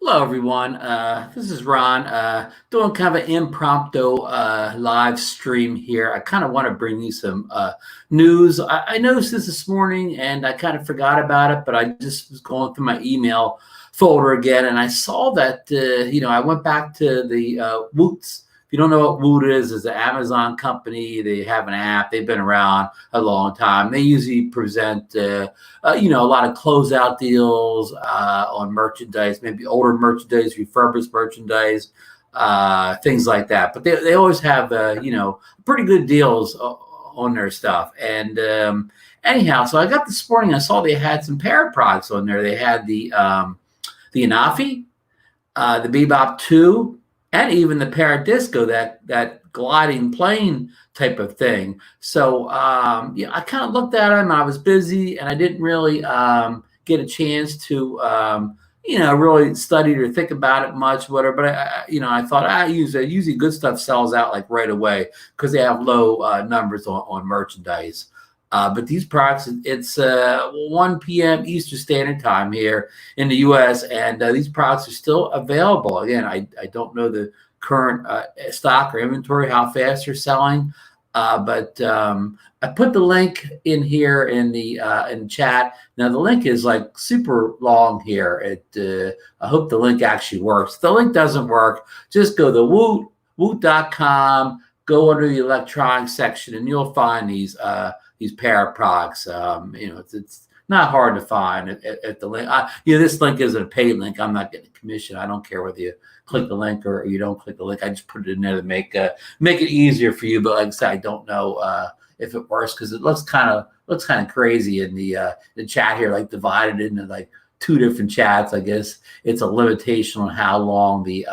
Hello, everyone. This is Ron, doing kind of an impromptu live stream here. I kind of want to bring you some news. I noticed this morning and I kind of forgot about it, but I just was going through my email folder again and I saw that, I went back to the Woots. If you don't know what Woot is, it's an Amazon company. They have an app. They've been around a long time. They usually present a lot of closeout deals on merchandise, maybe older merchandise, refurbished merchandise, things like that. But they always have, pretty good deals on their stuff. And anyhow, so I got this morning, I saw they had some Parrot products on there. They had the Anafi, the BeBop 2, and even the Parrot Disco, that gliding plane type of thing. So I kind of looked at them. I was busy, and I didn't really get a chance to really study or think about it much, whatever. But I thought usually good stuff sells out like right away because they have low numbers on merchandise. But these products, it's 1 p.m. Eastern Standard Time here in the U.S., and these products are still available. Again, I don't know the current stock or inventory, how fast they're selling, but I put the link in here in the chat. Now the link is like super long here. I hope the link actually works. If the link doesn't work, just go to woot.com, go under the electronics section, and you'll find these Parrot products. It's not hard to find at the link. This link isn't a paid link. I'm not getting a commission. I don't care whether you click the link or you don't click the link. I just put it in there to make it easier for you. But like I said, I don't know if it works because it looks kind of crazy in the chat here, like divided into like two different chats. I guess it's a limitation on how long the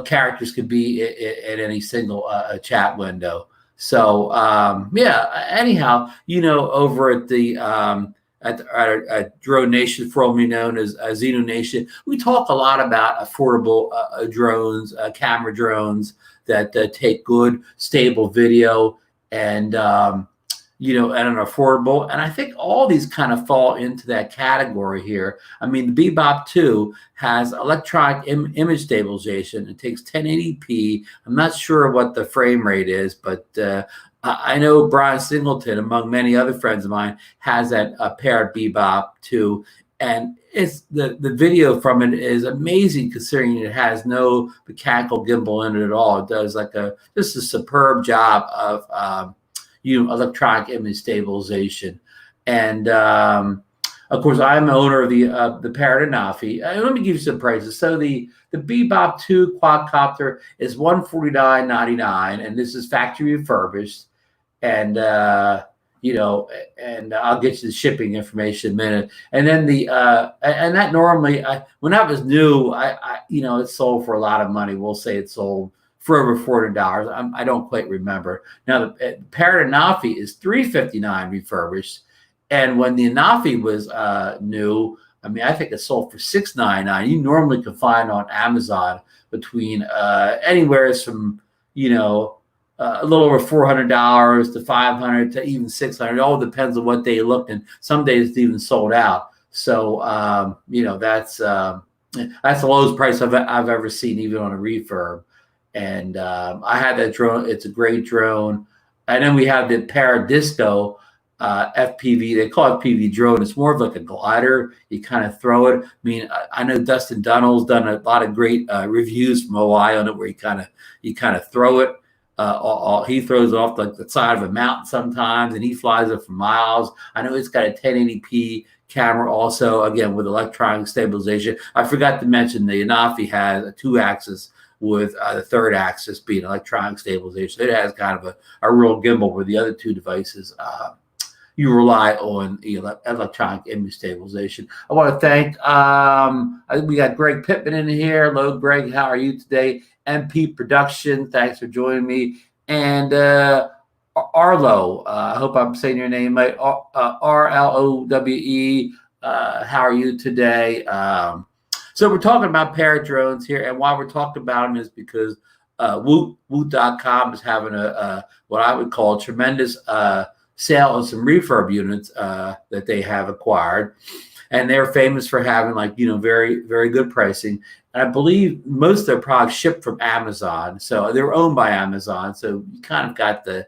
characters could be at any single chat window. So anyhow, over at the at Drone Nation, formerly known as Xeno Nation, we talk a lot about affordable drones, camera drones that take good, stable video and and are affordable. And I think all these kind of fall into that category here. I mean, the BeBop 2 has electronic image stabilization. It takes 1080p. I'm not sure what the frame rate is, but I know Brian Singleton, among many other friends of mine, has that Parrot BeBop 2. And it's the video from it is amazing considering it has no mechanical gimbal in it at all. It does just a superb job of electronic image stabilization. And of course, I'm the owner of the Parrot Anafi. Let me give you some prices. So the BeBop 2 quadcopter is $149.99, and this is factory refurbished. And and I'll get you the shipping information in a minute. And then and that normally, when that was new, it sold for a lot of money. We'll say it sold for over $400. I don't quite remember. Now the Parrot Anafi is $359 refurbished, and when the Anafi was new, I think it sold for $699. You normally can find on Amazon between anywhere from a little over $400 to $500 to even $600. It all depends on what day you looked, and some days it's even sold out. So that's the lowest price I've ever seen, even on a refurb. And I had that drone. It's a great drone. And then we have the Parrot Disco FPV. They call it FPV drone. It's more of like a glider. You kind of throw it. I know Dustin Dunnell's done a lot of great reviews from OI on it, where you kind of throw it. He throws it off like the side of a mountain sometimes, and he flies it for miles. I know it's got a 1080p camera also, again, with electronic stabilization. I forgot to mention the Anafi has a 2-axis with the third axis being electronic stabilization. It has kind of a real gimbal, where the other two devices, you rely on electronic image stabilization. I want to thank, we got Greg Pittman in here. Hello, Greg. How are you today? MP Production, thanks for joining me. And Arlo, I hope I'm saying your name right, RLOWE. How are you today? So we're talking about Parrot drones here, and why we're talking about them is because Woot.com is having what I would call a tremendous sale of some refurb units that they have acquired. And they're famous for having like, very, very good pricing. And I believe most of their products ship from Amazon. So they're owned by Amazon. So you kind of got the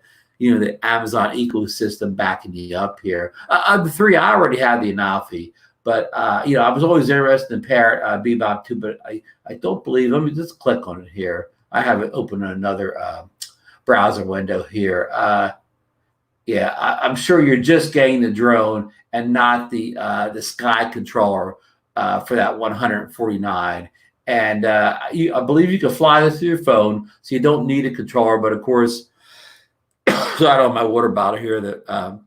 Amazon ecosystem backing you up here. Of the three, I already had the Anafi. But, I was always interested in Parrot BeBop too, but I don't believe, let me just click on it here. I have it open in another browser window here. Yeah, I'm sure you're just getting the drone and not the Sky controller for that 149. And I believe you can fly this through your phone, so you don't need a controller. But of course, so I don't have my water bottle here that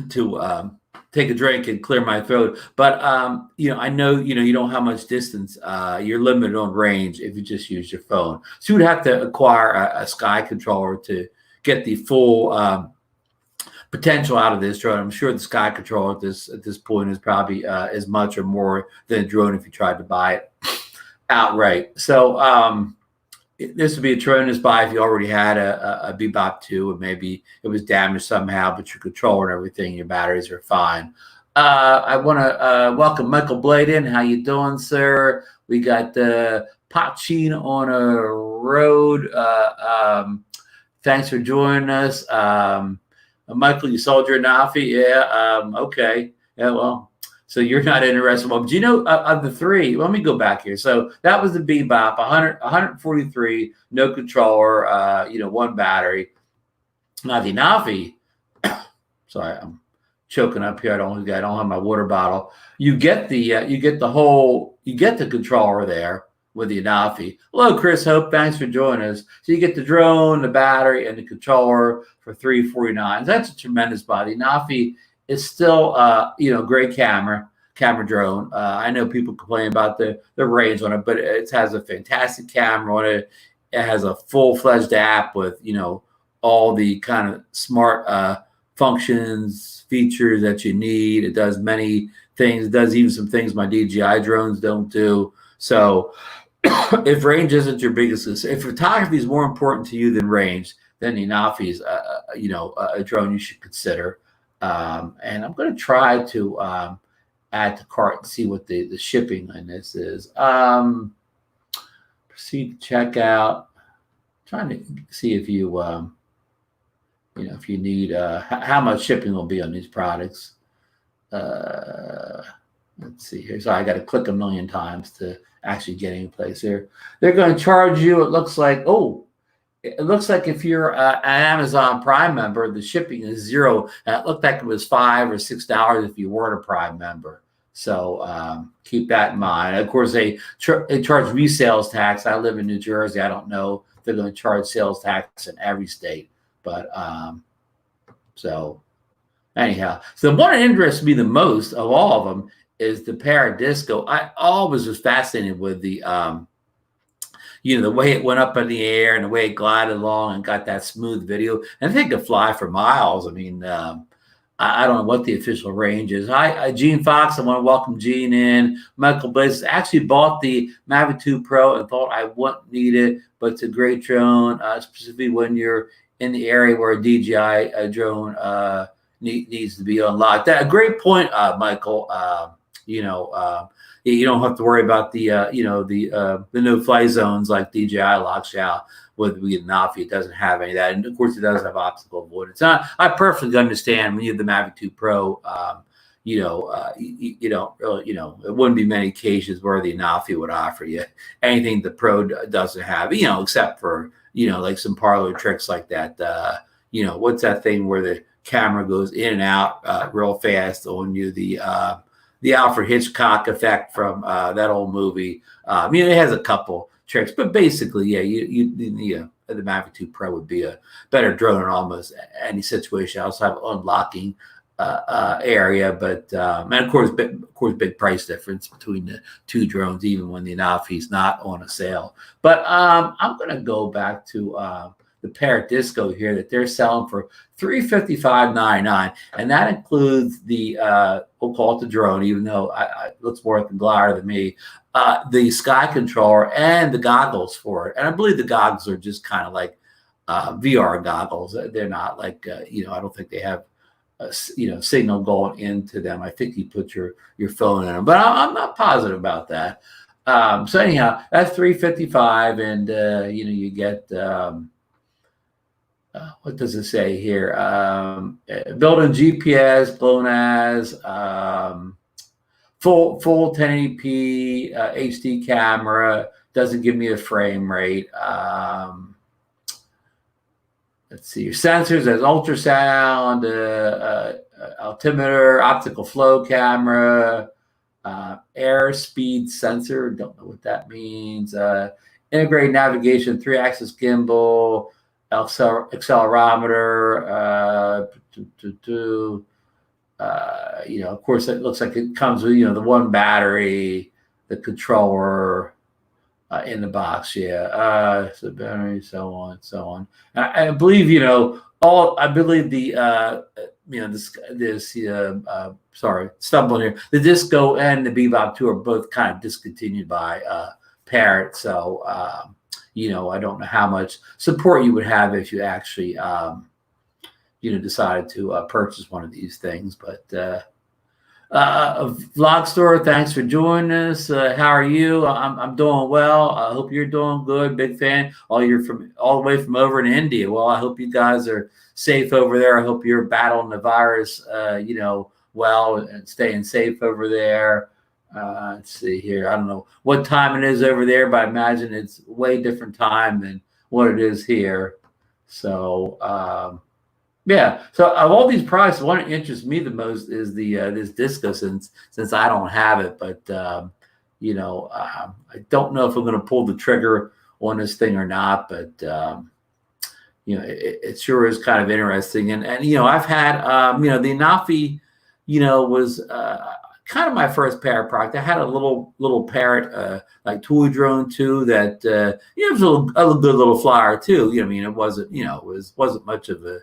to take a drink and clear my throat. But I know you don't have much distance. You're limited on range if you just use your phone. So you would have to acquire a Sky controller to get the full potential out of this drone. I'm sure the Sky controller at this point is probably as much or more than a drone if you tried to buy it outright. So this would be a tremendous buy if you already had a BeBop 2, and maybe it was damaged somehow, but your controller and everything, your batteries are fine. I want to welcome Michael Blade in. How you doing, sir? We got Pachin on a road. Thanks for joining us. Michael, you sold your Anafi? Yeah. Okay. Yeah, well, so you're not interested. Well, but of the three, let me go back here. So that was the BeBop, 143, no controller, one battery. Now the Anafi, sorry, I'm choking up here. I don't have my water bottle. You get the controller there with the Anafi. Hello, Chris Hope. Thanks for joining us. So you get the drone, the battery, and the controller for $349. That's a tremendous buy. The Anafi is still, great camera drone. I know people complain about the range on it, but it has a fantastic camera on it. It has a full-fledged app with, all the kind of smart functions, features that you need. It does many things. It does even some things my DJI drones don't do. So if range isn't your biggest, if photography is more important to you than range, then the Anafi is, a drone you should consider. And I'm going to try to add to cart and see what the shipping on this is. Proceed to checkout. Trying to see if you, if you need how much shipping will be on these products. Let's see here. So I got to click a million times to actually get any place here. They're going to charge you. It looks like if you're an Amazon Prime member, the shipping is $0. And it looked like it was $5 or $6 if you weren't a Prime member. So keep that in mind. Of course, they charge resales tax. I live in New Jersey. I don't know if they're going to charge sales tax in every state. But so anyhow, so the one that interests me the most of all of them is the Parrot Disco. I always was fascinated with the the way it went up in the air and the way it glided along and got that smooth video. And I think it could fly for miles. I mean, I don't know what the official range is. Hi, Gene Fox. I want to welcome Gene in. Michael Blaze actually bought the Mavic 2 Pro and thought I wouldn't need it, but it's a great drone, specifically when you're in the area where a DJI drone needs to be unlocked. That a great point, Michael. You don't have to worry about the no-fly zones like DJI locks you out with the Anafi. It doesn't have any of that, and of course, it does have obstacle avoidance. I perfectly understand when you have the Mavic 2 Pro. You don't really, it wouldn't be many occasions where the Anafi would offer you anything the Pro doesn't have, except for like some parlor tricks like that. What's that thing where the camera goes in and out real fast on you? The Alfred Hitchcock effect from that old movie. It has a couple tricks, but basically, yeah, the Mavic 2 Pro would be a better drone in almost any situation outside of unlocking area. But and of course, big price difference between the two drones, even when the Anafi is not on a sale. But I'm going to go back to the Parrot Disco here that they're selling for $355.99, and that includes the we'll call it the drone, even though it looks more like a glider than me, the Sky controller and the goggles for it. And I believe the goggles are just kind of like VR goggles. They're not like, I don't think they have signal going into them. I think you put your phone in them, but I'm not positive about that. So anyhow, that's $355, and you get what does it say here? Built-in GPS, GLONASS, full 1080p HD camera. Doesn't give me a frame rate. Let's see, your sensors, there's ultrasound, altimeter, optical flow camera, air speed sensor, don't know what that means, integrated navigation, 3-axis gimbal, accelerometer, of course, it looks like it comes with, the one battery, the controller, in the box, so battery, so on, so on. I believe, I believe the, sorry, stumbling here. The Disco and the BeBop 2 are both kind of discontinued by Parrot. So, I don't know how much support you would have if you actually, decided to purchase one of these things. But Vlog Store, thanks for joining us. How are you? I'm doing well. I hope you're doing good. Big fan. All the way from over in India. Well, I hope you guys are safe over there. I hope you're battling the virus, well, and staying safe over there. Let's see here. I don't know what time it is over there, but I imagine it's way different time than what it is here. So, yeah. So of all these products, the one that interests me the most is the this Disco, since I don't have it. But I don't know if I'm going to pull the trigger on this thing or not. But it sure is kind of interesting. And I've had the Anafi, was kind of my first Parrot product. I had a little Parrot like toy drone too that it was a good little flyer too. It wasn't wasn't much of a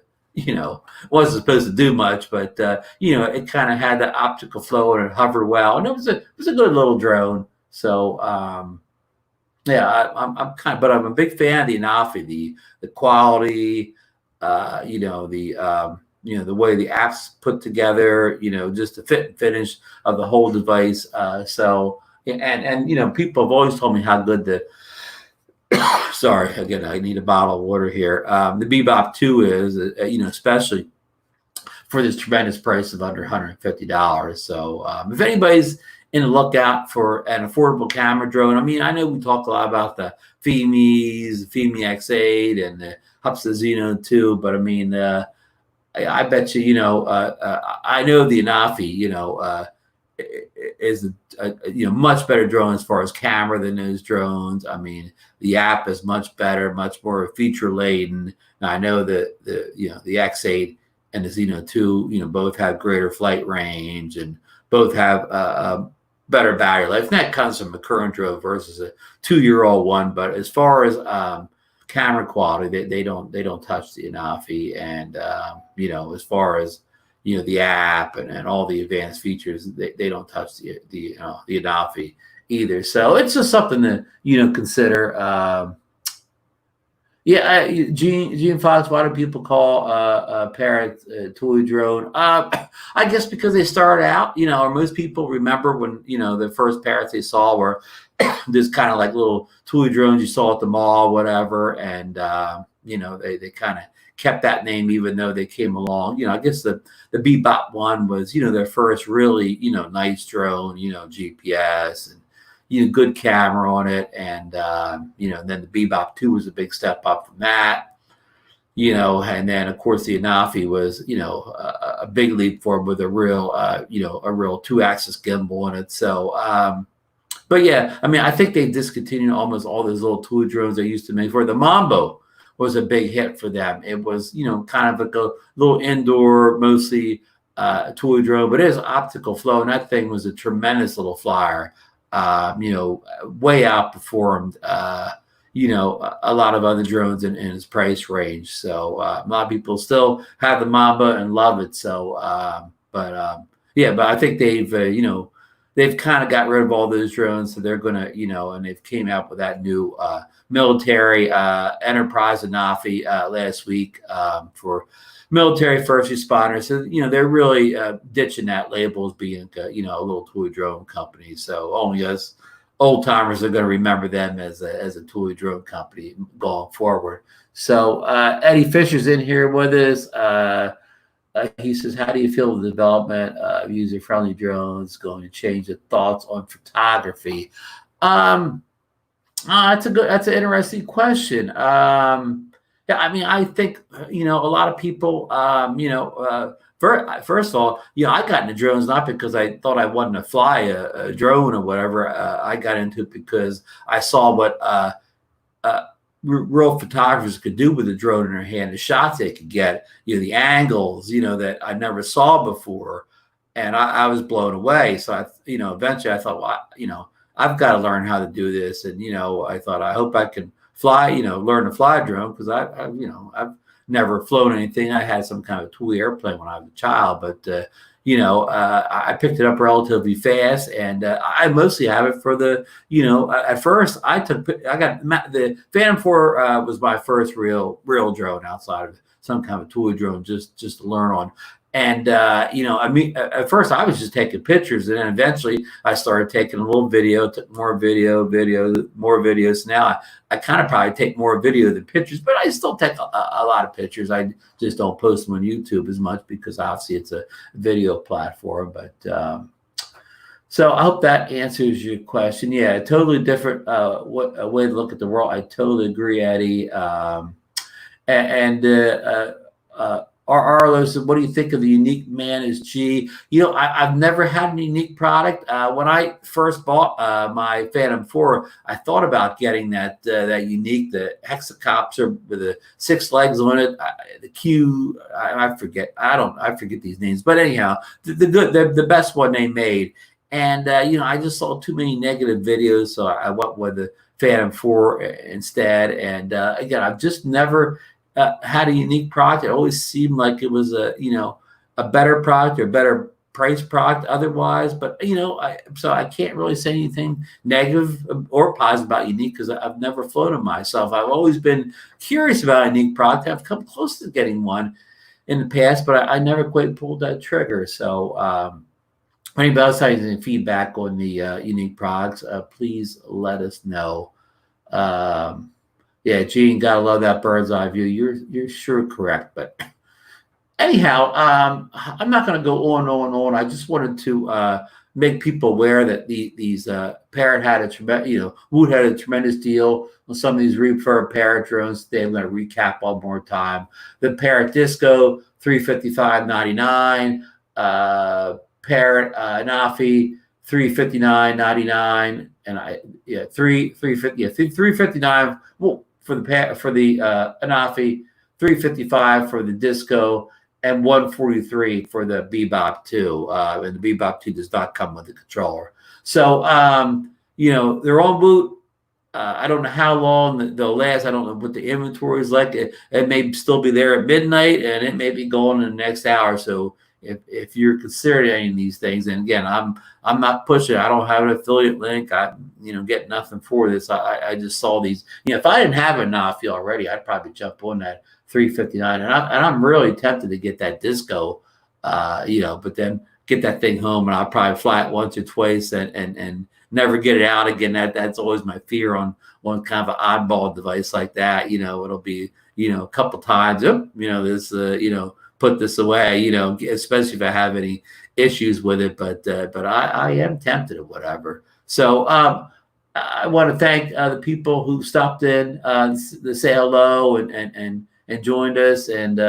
wasn't supposed to do much, but it kind of had that optical flow and it hovered well, and it was a good little drone. So I'm a big fan of the Anafi, the quality, the way the app's put together, just the fit and finish of the whole device. And people have always told me how good the sorry, again, I need a bottle of water here. The BeBop 2 is, especially for this tremendous price of under $150. So if anybody's in the lookout for an affordable camera drone, I know we talk a lot about the FIMIs, the FIMI X8 and the Hupsa Xeno 2, but I bet you, I know the Anafi, is a much better drone as far as camera than those drones. The app is much better, much more feature laden. Now I know that the X8 and the Xeno 2, both have greater flight range and both have a better battery life. And that comes from a current drone versus a 2-year-old one. But as far as camera quality, they don't touch the Anafi. And as far as the app and all the advanced features, they don't touch the Anafi either. So it's just something to consider. Gene Fox, why do people call Parrot toy drone? I guess because they started out, or most people remember when the first Parrots they saw were this kind of like little toy drones you saw at the mall, whatever, and they kind of kept that name even though they came along. I guess the BeBop 1 was their first really nice drone, GPS and good camera on it, and then the BeBop 2 was a big step up from that, and then of course the Anafi was a big leap forward with a real 2-axis gimbal in it. So but yeah, I think they discontinued almost all those little toy drones they used to make. For the Mambo was a big hit for them. It was kind of like a little indoor, mostly toy drone, but it is optical flow, and that thing was a tremendous little flyer. Way outperformed, a lot of other drones in its price range. So a lot of people still have the Mamba and love it. So, but I think they've, they've kind of got rid of all those drones, so they're going to, and they've came out with that new military enterprise Anafi last week for military first responders. So, they're really ditching that label as being, a little toy drone company. So only us old timers are going to remember them as a toy drone company going forward. So Eddie Fisher's in here with us. He says, how do you feel the development of user-friendly drones going to change the thoughts on photography? That's an interesting question. Yeah, I mean, I think, a lot of people, first of all, I got into drones not because I thought I wanted to fly a drone or whatever. I got into it because I saw what real photographers could do with a drone in their hand, the shots they could get, the angles, that I never saw before. And I was blown away. So eventually I thought, well, I've got to learn how to do this. And, I thought, I hope I can fly, learn to fly a drone, because I've never flown anything. I had some kind of toy airplane when I was a child, but I picked it up relatively fast, and I mostly have it for the, at first I got the Phantom 4 was my first real drone outside of some kind of toy drone, just to learn on. And, I mean, at first I was just taking pictures, and then eventually I started taking a little video, took more video, more videos. Now I kind of probably take more video than pictures, but I still take a lot of pictures. I just don't post them on YouTube as much because obviously it's a video platform. But so I hope that answers your question. Yeah, totally different way to look at the world. I totally agree, Eddie. Arlo said, what do you think of the Unique Manage G? I've never had a unique product. When I first bought my Phantom 4, I thought about getting that unique, the hexacopter with the 6 legs on it. The Q, I forget. I forget these names. But anyhow, the best one they made. And I just saw too many negative videos, so I went with the Phantom 4 instead. And again, I've just never had a unique product. It always seemed like it was a better product or better price product otherwise. But so I can't really say anything negative or positive about unique because I've never flown them myself. I've always been curious about a unique product. I've come close to getting one in the past, but I never quite pulled that trigger. So anybody else has any feedback on the unique products, please let us know. Yeah, Gene, gotta love that bird's eye view. You're sure correct. But anyhow, I'm not going to go on and on and on. I just wanted to make people aware that these Parrot had a tremendous, Woot had a tremendous deal on some of these refurbed Parrot drones. Today I'm going to recap one more time. The Parrot Disco, $355.99. Parrot Anafi, $359.99. And $359. Well, for the Anafi, $355 for the Disco, and $143 for the BeBop 2. And the BeBop 2 does not come with the controller. So they're all Woot. I don't know how long they'll last. I don't know what the inventory is like. It may still be there at midnight, and it may be going in the next hour. So if you're considering any of these things, and again, I'm not pushing. I don't have an affiliate link. I get nothing for this. I just saw these. If I didn't have an Anafi already, I'd probably jump on that $359, and I'm really tempted to get that Disco, but then get that thing home, and I'll probably fly it once or twice and never get it out again. That's always my fear on kind of an oddball device like that. It'll be a couple times. Put this away, especially if I have any issues with it. But I am tempted or whatever. So I want to thank the people who stopped in to say hello and joined us. And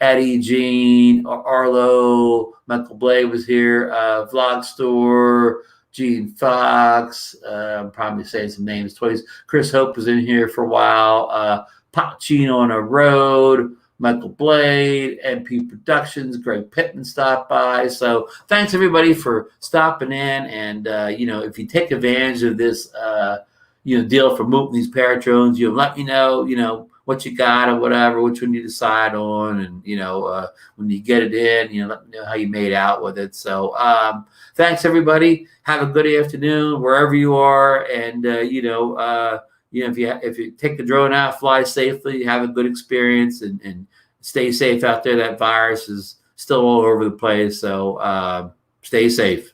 Eddie, Gene, Arlo, Michael Blay was here, Vlog Store, Gene Fox. I'm probably saying some names twice. Chris Hope was in here for a while. Pacino on a Road. Michael Blade, MP Productions, Greg Pittman stopped by. So thanks everybody for stopping in. And if you take advantage of this deal for moving these Parrot drones, let me know what you got or whatever, which one you decide on, and when you get it in, let me know how you made out with it. So thanks everybody. Have a good afternoon wherever you are, and if you take the drone out, fly safely, have a good experience, and stay safe out there. That virus is still all over the place, so stay safe.